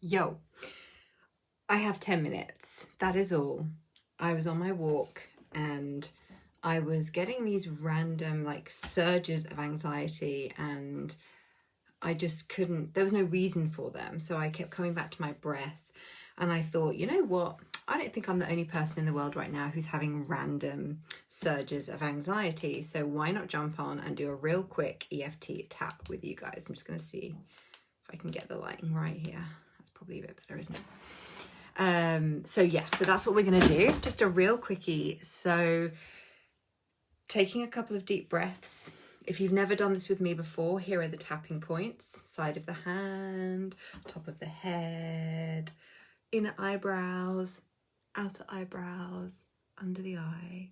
Yo, I have 10 minutes. That is all. I was on my walk and I was getting these random surges of anxiety, and I just couldn't, there was no reason for them. So I kept coming back to my breath, and I thought, you know what? I don't think I'm the only person in the world right now who's having random surges of anxiety. So why not jump on and do a real quick EFT tap with you guys? I'm just going to see if I can get the lighting right here. That's probably a bit better, isn't it? So that's what we're going to do. Just a real quickie. So taking a couple of deep breaths. If you've never done this with me before, here are the tapping points. Side of the hand, top of the head, inner eyebrows, outer eyebrows, under the eye,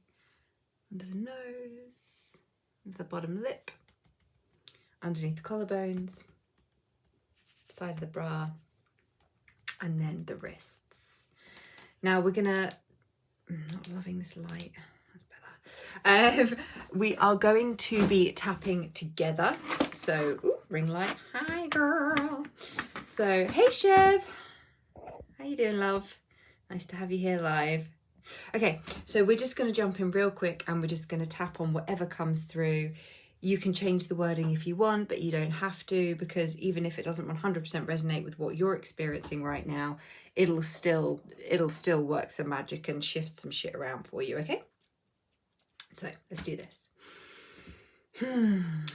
under the nose, the bottom lip, underneath the collarbones, side of the bra, and then the wrists. Now we're gonna, I'm not loving this light, that's better. We are going to be tapping together. So, ring light, hi girl. So, hey Chev, how you doing, love? Nice to have you here live. Okay, so we're just gonna jump in real quick and we're just gonna tap on whatever comes through. You can change the wording if you want, but you don't have to, because even if it doesn't 100% resonate with what you're experiencing right now, it'll still work some magic and shift some shit around for you, okay? So let's do this.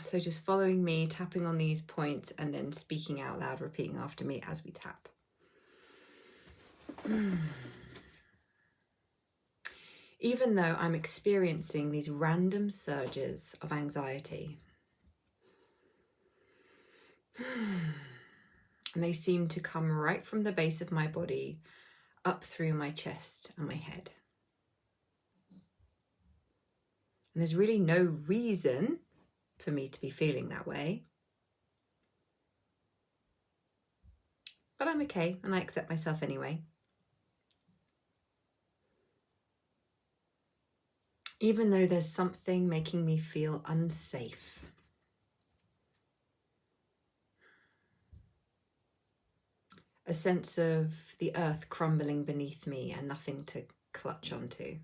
So just following me, tapping on these points, and then speaking out loud, repeating after me as we tap. Even though I'm experiencing these random surges of anxiety, and they seem to come right from the base of my body up through my chest and my head. And there's really no reason for me to be feeling that way. But I'm okay, and I accept myself anyway. Even though there's something making me feel unsafe. A sense of the earth crumbling beneath me and nothing to clutch onto.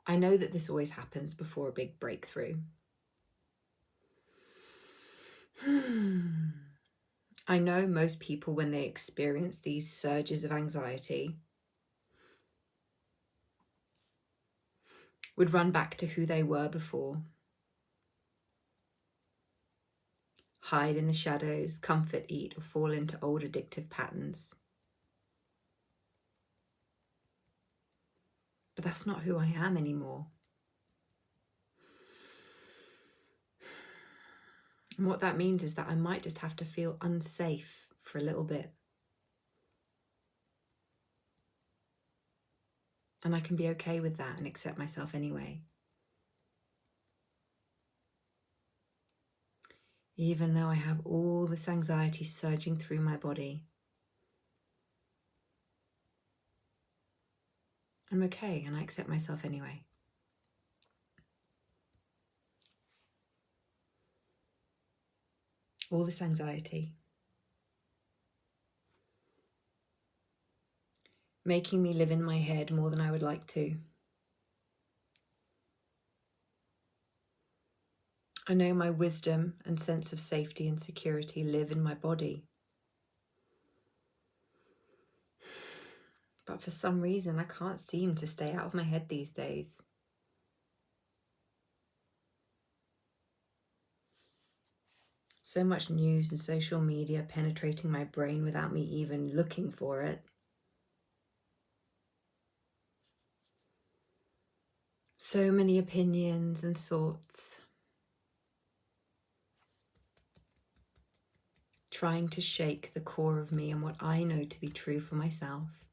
I know that this always happens before a big breakthrough. I know most people, when they experience these surges of anxiety, would run back to who they were before. Hide in the shadows, comfort eat, or fall into old addictive patterns. But that's not who I am anymore. And what that means is that I might just have to feel unsafe for a little bit. And I can be okay with that and accept myself anyway. Even though I have all this anxiety surging through my body, I'm okay and I accept myself anyway. All this anxiety, making me live in my head more than I would like to. I know my wisdom and sense of safety and security live in my body. But for some reason, I can't seem to stay out of my head these days. So much news and social media penetrating my brain without me even looking for it. So many opinions and thoughts. Trying to shake the core of me and what I know to be true for myself.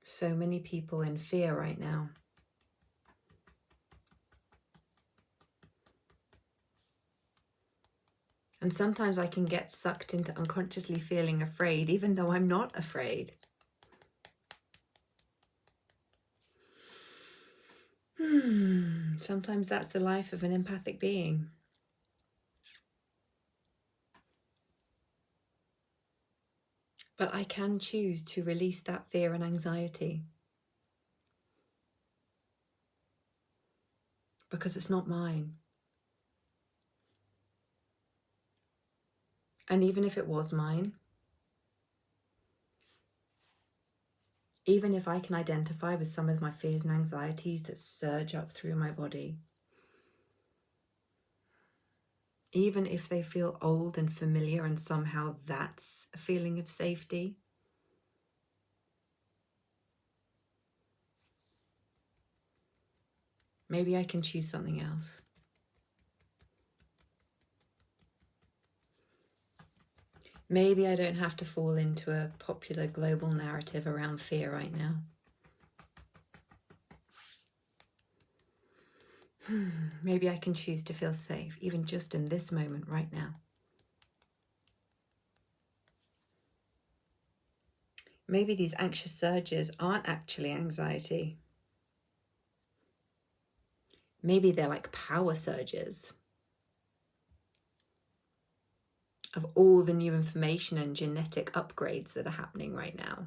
So many people in fear right now. And sometimes I can get sucked into unconsciously feeling afraid, even though I'm not afraid. Sometimes that's the life of an empathic being. But I can choose to release that fear and anxiety, because it's not mine. And even if it was mine, even if I can identify with some of my fears and anxieties that surge up through my body, even if they feel old and familiar and somehow that's a feeling of safety, maybe I can choose something else. Maybe I don't have to fall into a popular global narrative around fear right now. Maybe I can choose to feel safe, even just in this moment right now. Maybe these anxious surges aren't actually anxiety. Maybe they're like power surges of all the new information and genetic upgrades that are happening right now.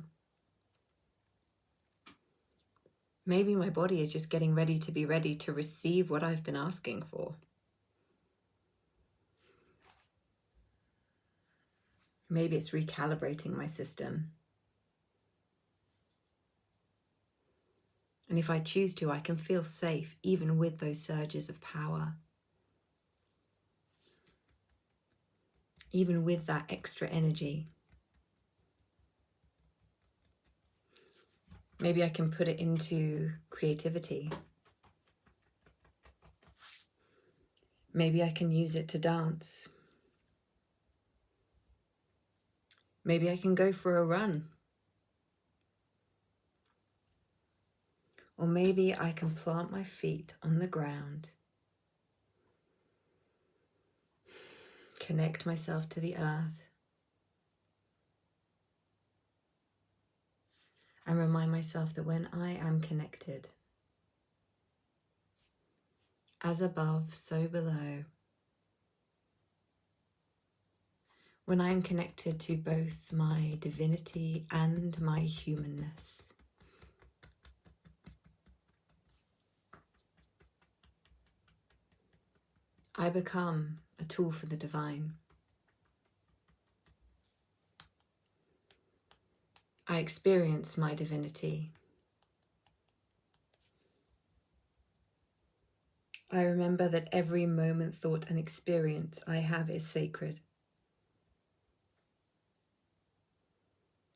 Maybe my body is just getting ready to be ready to receive what I've been asking for. Maybe it's recalibrating my system. And if I choose to, I can feel safe even with those surges of power. Even with that extra energy. Maybe I can put it into creativity. Maybe I can use it to dance. Maybe I can go for a run. Or maybe I can plant my feet on the ground, connect myself to the earth, and remind myself that when I am connected, as above, so below, when I am connected to both my divinity and my humanness, I become a tool for the divine. I experience my divinity. I remember that every moment, thought, and experience I have is sacred.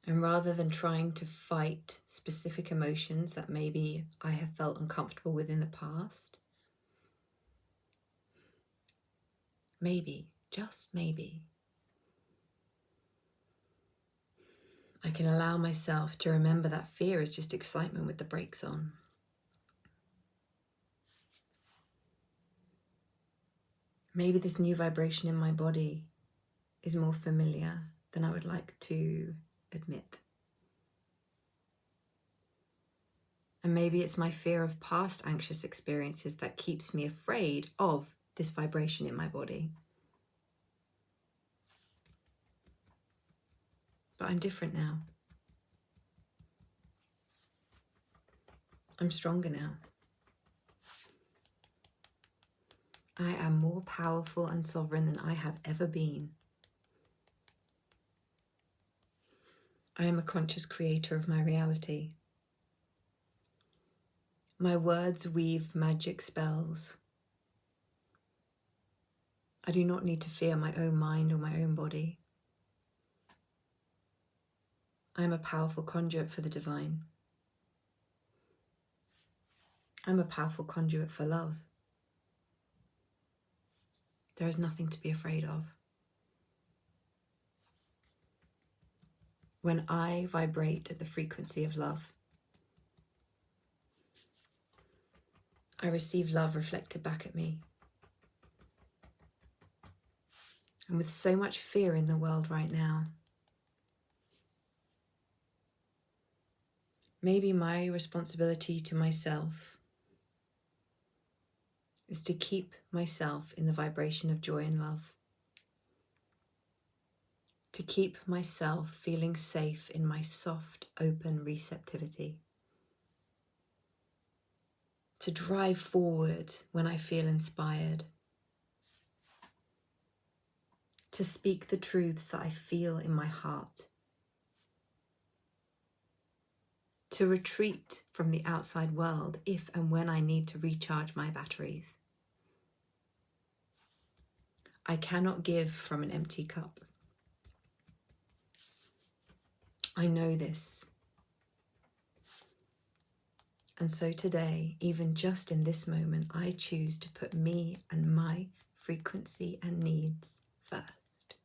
And rather than trying to fight specific emotions that maybe I have felt uncomfortable with in the past, maybe, just maybe, I can allow myself to remember that fear is just excitement with the brakes on. Maybe this new vibration in my body is more familiar than I would like to admit. And maybe it's my fear of past anxious experiences that keeps me afraid of this vibration in my body. But I'm different now. I'm stronger now. I am more powerful and sovereign than I have ever been. I am a conscious creator of my reality. My words weave magic spells. I do not need to fear my own mind or my own body. I am a powerful conduit for the divine. I'm a powerful conduit for love. There is nothing to be afraid of. When I vibrate at the frequency of love, I receive love reflected back at me. And with so much fear in the world right now, maybe my responsibility to myself is to keep myself in the vibration of joy and love. To keep myself feeling safe in my soft, open receptivity. To drive forward when I feel inspired. To speak the truths that I feel in my heart. To retreat from the outside world if and when I need to recharge my batteries. I cannot give from an empty cup. I know this. And so today, even just in this moment, I choose to put me and my frequency and needs first.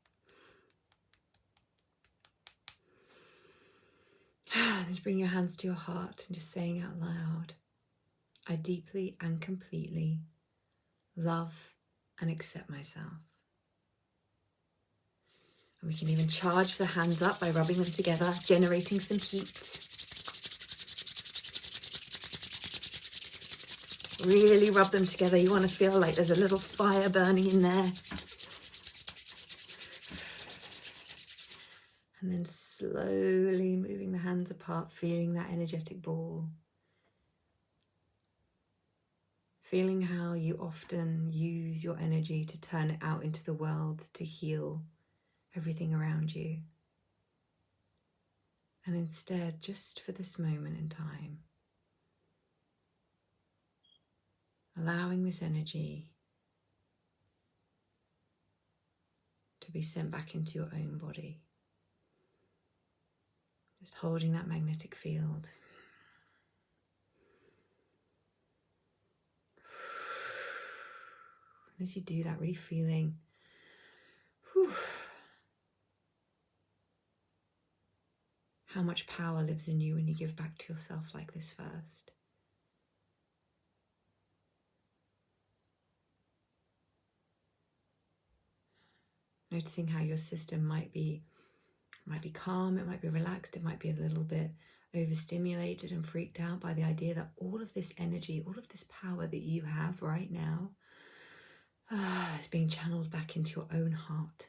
Just bring your hands to your heart and just saying out loud, I deeply and completely love and accept myself. And we can even charge the hands up by rubbing them together, generating some heat. Really rub them together. You want to feel like there's a little fire burning in there. And then slowly moving the hands apart, feeling that energetic ball. Feeling how you often use your energy to turn it out into the world to heal everything around you. And instead, just for this moment in time, allowing this energy to be sent back into your own body. Just holding that magnetic field. As you do that, really feeling how much power lives in you when you give back to yourself like this first. Noticing how your system might be calm, it might be relaxed, it might be a little bit overstimulated and freaked out by the idea that all of this energy, all of this power that you have right now is being channeled back into your own heart.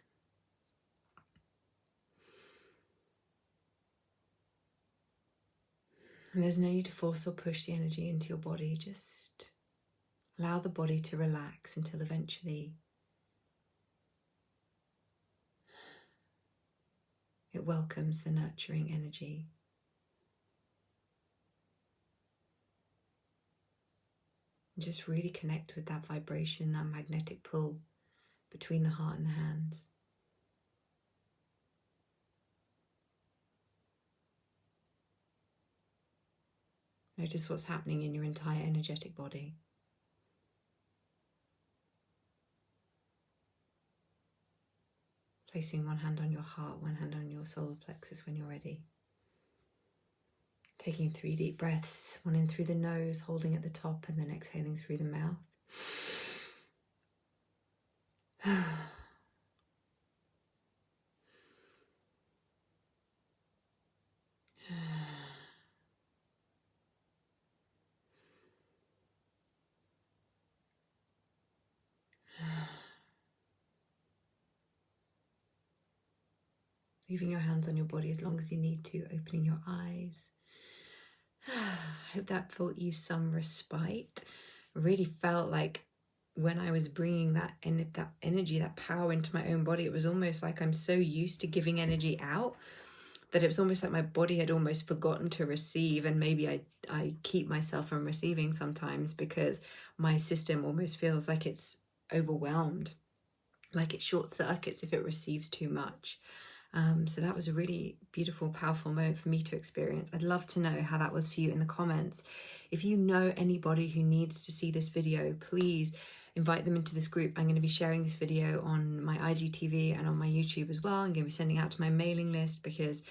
And there's no need to force or push the energy into your body. Just allow the body to relax until eventually it welcomes the nurturing energy. And just really connect with that vibration, that magnetic pull between the heart and the hands. Notice what's happening in your entire energetic body. Placing one hand on your heart, one hand on your solar plexus when you're ready. Taking 3 deep breaths, one in through the nose, holding at the top, and then exhaling through the mouth. Leaving your hands on your body as long as you need to, opening your eyes. I hope that brought you some respite. I really felt like when I was bringing that energy, that power into my own body, it was almost like I'm so used to giving energy out that it was almost like my body had almost forgotten to receive, and maybe I keep myself from receiving sometimes because my system almost feels like it's overwhelmed, like it short circuits if it receives too much. So that was a really beautiful, powerful moment for me to experience. I'd love to know how that was for you in the comments. If you know anybody who needs to see this video, please invite them into this group. I'm going to be sharing this video on my IGTV and on my YouTube as well. I'm going to be sending out to my mailing list because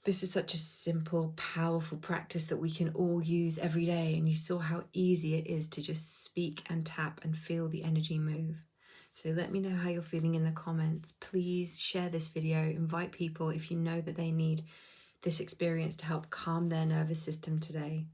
this is such a simple, powerful practice that we can all use every day. And you saw how easy it is to just speak and tap and feel the energy move. So let me know how you're feeling in the comments. Please share this video, invite people if you know that they need this experience to help calm their nervous system today.